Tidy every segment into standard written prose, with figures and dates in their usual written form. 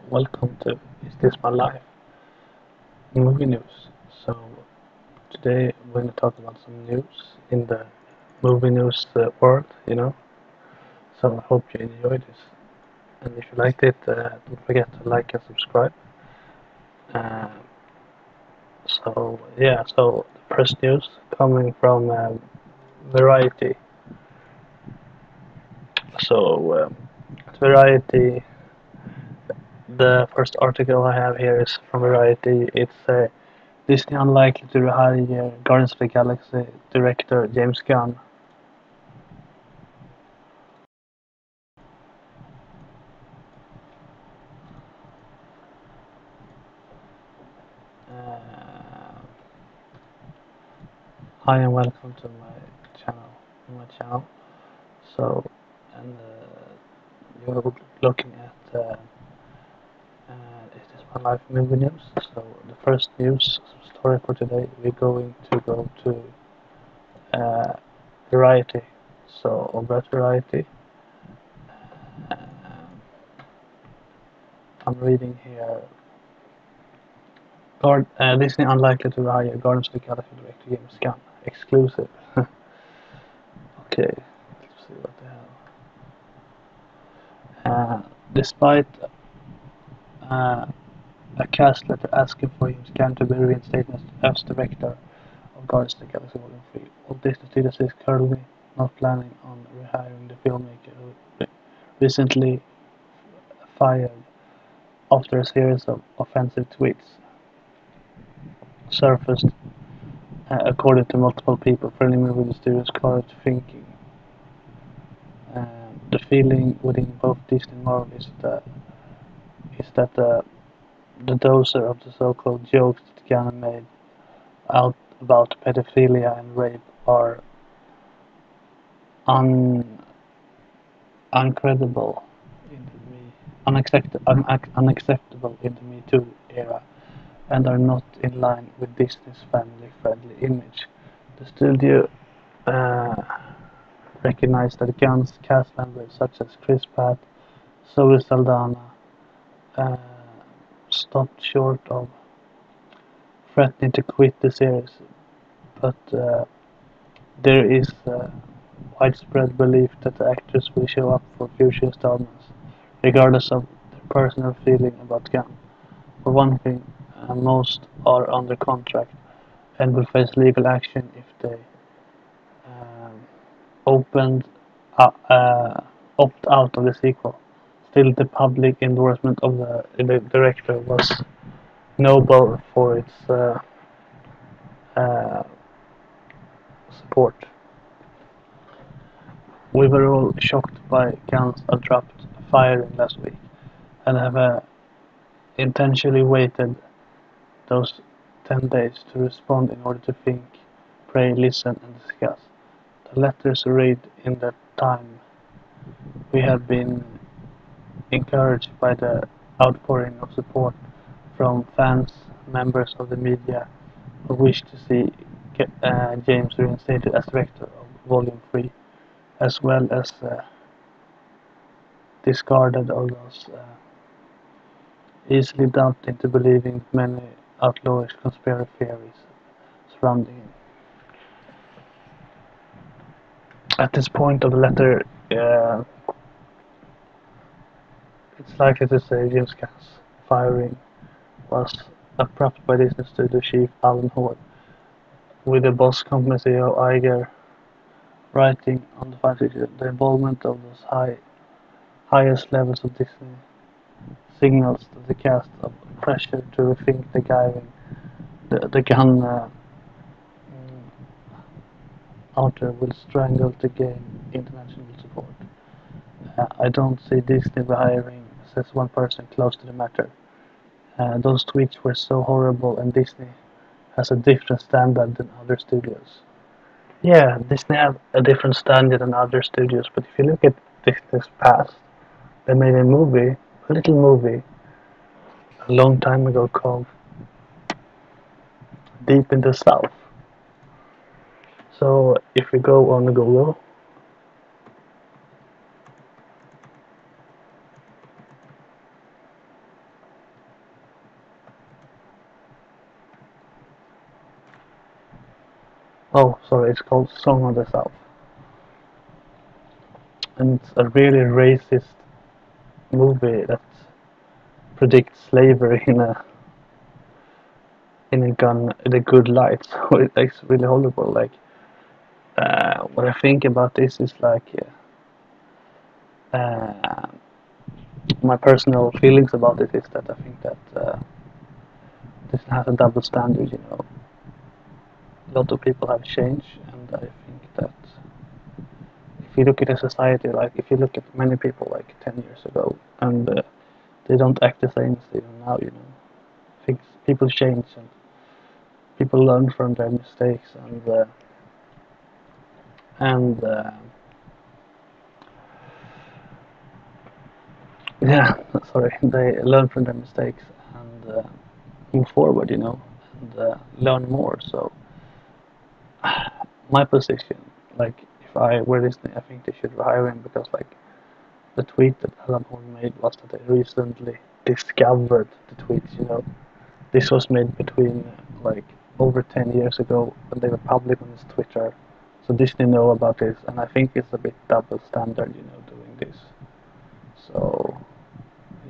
welcome to Is This My Life? Movie news. So today we're going to talk about some news in the movie news world. So I hope you enjoyed this. And if you liked it, don't forget to like and subscribe. Uh, so the first news coming from Variety. So Variety. The first article I have here is from Variety. It's Disney unlikely to hire Guardians of the Galaxy director James Gunn. Uh, Hi and welcome to my channel. So, and you're looking at Is This My Life movie news? So the first news story for today, we're going to go to uh, Variety. So over at Variety, uh, I'm reading here. Disney unlikely to hire Guardians of the Galaxy director James Gunn. Exclusive. Okay, let's see what the hell. Despite uh, a cast letter asking for James Gunn to be reinstated as director of Guardians of the Galaxy Volume 3, Walt Disney Studios is currently not planning on rehiring the filmmaker who recently fired after a series of offensive tweets surfaced, according to multiple people familiar with the studio's current thinking. The feeling within both Disney and Marvel is that the doser of the so-called jokes that Gunn made out about pedophilia and rape are uncredible in the unacceptable in the Me Too era and are not in line with Disney's family-friendly image. The studio recognized that Gunn's cast members such as Chris Pratt, Zoe Saldana uh, stopped short of threatening to quit the series, but there is widespread belief that the actors will show up for future installments, regardless of their personal feeling about Gunn. For one thing, most are under contract and will face legal action if they um, opened opt out of the sequel. Still, the public endorsement of the director was noble for its uh, support. We were all shocked by Gunn's abrupt firing last week, and have intentionally waited those 10 days to respond in order to think, pray, listen, and discuss. The letters read in that time. We have been encouraged by the outpouring of support from fans, members of the media who wish to see James reinstated as director of Volume 3, as well as discarded all those easily dumped into believing many outlandish conspiracy theories surrounding him. At this point of the letter, it's likely to say James Gunn's firing was abrupt by Disney Studio chief Alan Hoare, with the boss company CEO Iger writing on the file the involvement of those highest levels of Disney signals that the cast of pressure to rethink the Gunn outer will strangle to gain international support. I don't see Disney rehiring, says one person close to the matter. Those tweets were so horrible, and Disney has a different standard than other studios. Yeah, Disney have a different standard than other studios, but if you look at Disney's past, they made a little movie, a long time ago called Deep in the South. So if we go on Google, Oh, sorry, it's called Song of the South, and it's a really racist movie that predicts slavery in a good light. So it's really horrible. Like, what I think about this is like, uh, my personal feelings about it is that I think that this has a double standard. You know, a lot of people have changed, and I think that if you look at a society, like if you look at many people like 10 years ago, and they don't act the same as they do now. You know, things people change and people learn from their mistakes, and yeah, sorry, they learn from their mistakes and move forward, you know, and learn more. So my position, like if I were Disney, I think they should hire him because like the tweet that Alan Horn made was that they recently discovered the tweets. You know, this was made between like over 10 years ago when they were public on his Twitter. So Disney know about this, and I think it's a bit double standard, you know, doing this. So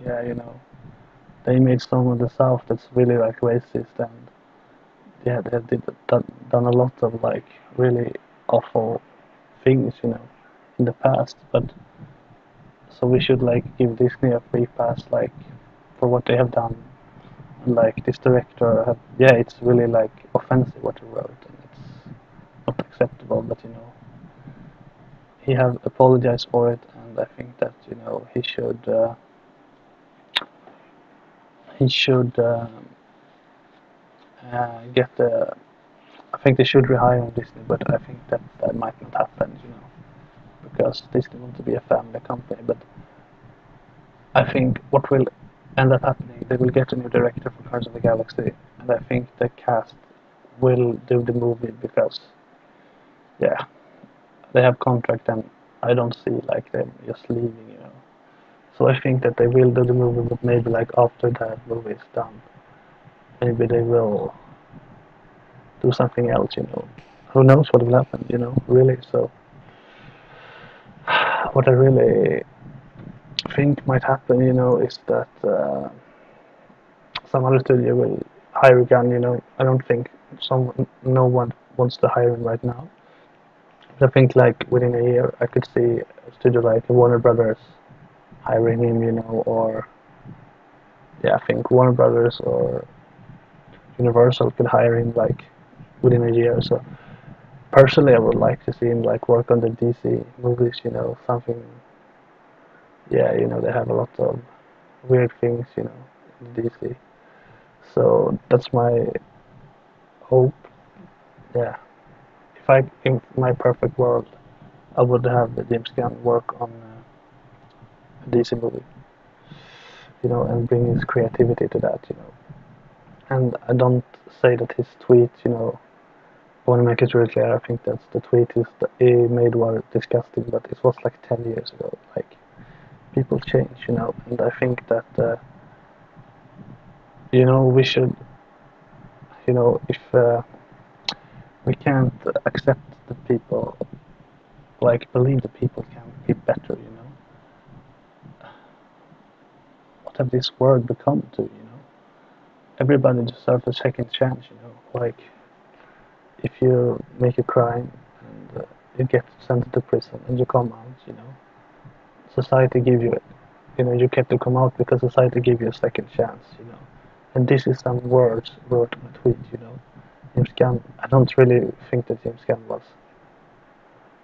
yeah, you know, they made Song of the South that's really like racist, and yeah, they have done a lot of like really awful things, you know, in the past. But so we should like give Disney a free pass, like for what they have done. And like this director, yeah, it's really like offensive what he wrote, and it's not acceptable. But you know, he have apologized for it, and I think that you know he should get the. I think they should rehire on Disney, but I think that that might not happen, you know, because Disney wants to be a family company. But I think what will end up happening, they will get a new director for Guardians of the Galaxy, and I think the cast will do the movie because, yeah, they have contract, and I don't see like them just leaving, you know. So I think that they will do the movie, but maybe like after that movie is done, maybe they will do something else, you know. Who knows what will happen, you know, really. So what I really think might happen, you know, is that some other studio will hire again, you know. I don't think no one wants to hire him right now. But I think like within a year, I could see a studio like Warner Brothers hiring him, you know, or yeah, I think Warner Brothers or Universal could hire him like within a year. So personally, I would like to see him like work on the DC movies, you know, something. Yeah, you know, they have a lot of weird things, you know, in DC. So that's my hope. Yeah, if I in my perfect world, I would have James Gunn work on a DC movie, you know, and bring his creativity to that, you know. And I don't say that his tweet, you know, I want to make it really clear. I think that the tweet is that he made were disgusting, but it was like 10 years ago. Like people change, you know, and I think that you know we should, you know, if we can't accept the people, like believe the people can be better, you know. What have this world become to, you know? Everybody deserves a second chance, you know. Like if you make a crime and you get sent to prison and you come out, you know, society give you it. You know, you get to come out because society give you a second chance, you know. And this is some words wrote on a tweet, you know. James Gunn, I don't really think that James Gunn was.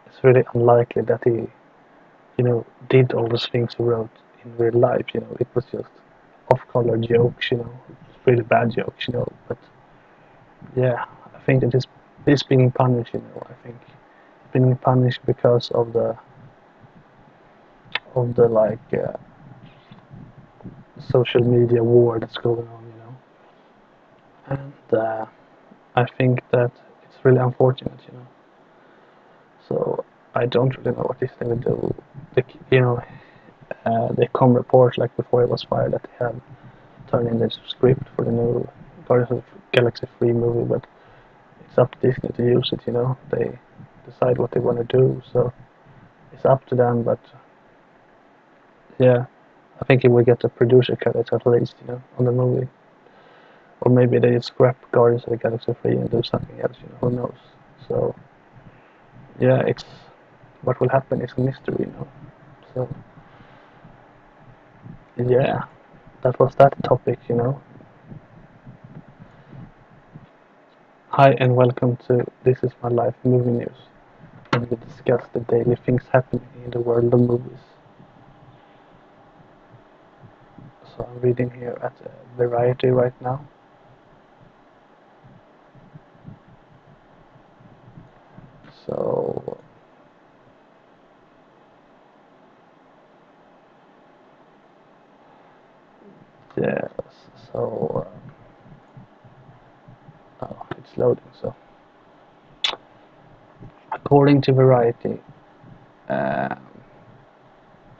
It's really unlikely that he, you know, did all those things he wrote in real life, you know. It was just off-color jokes, you know, really bad jokes, you know. But yeah, I think that this being punished, you know. I think being punished because of the like social media war that's going on, you know. And I think that it's really unfortunate, you know. So I don't really know what he's going to do. You know, the com report, like before he was fired, that he had turned in the script for the new Guardians of the Galaxy 3 movie, but it's up to Disney to use it, you know. They decide what they want to do, so it's up to them. But yeah, I think he will get a producer credit at least, you know, on the movie. Or maybe they scrap Guardians of the Galaxy 3 and do something else, you know, who knows. So yeah, it's what will happen is a mystery, you know. So yeah, that was that topic, you know. Hi and welcome to This Is My Life Movie News, and we discuss the daily things happening in the world of movies. So I'm reading here at Variety right now. So yes, so oh, it's loading. So according to Variety, uh,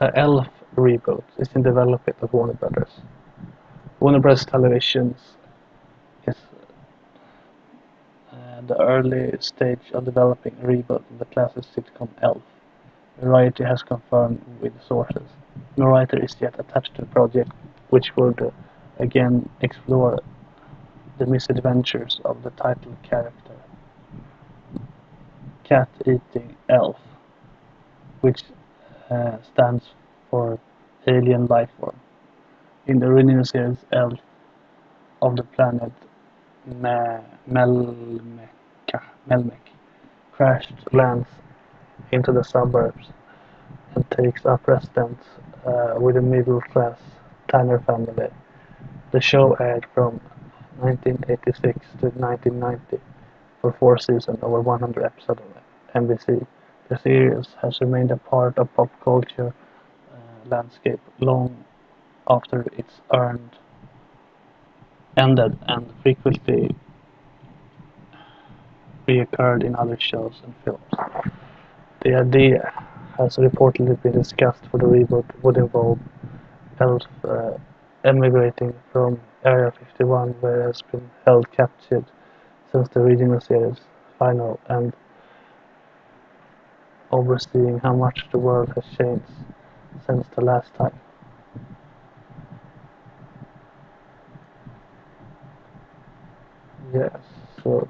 a Elf reboot is in development at Warner Brothers. Warner Bros. Televisions is the early stage of developing a reboot of the classic sitcom Elf. Variety has confirmed with sources. No writer is yet attached to the project, which would again explore the misadventures of the title character, cat-eating elf, which stands for alien life form. In the original series, Elf of the planet Melmek crashed lands into the suburbs and takes up residence with a middle-class Tanner family. The show aired from 1986 to 1990 for 4 seasons over 100 episodes on NBC. The series has remained a part of pop culture landscape long after its ended and frequently reoccurred in other shows and films. The idea has reportedly been discussed for the reboot would involve Elf emigrating from Area 51, where it has been held captured since the original series final, and overseeing how much the world has changed since the last time. Yes, so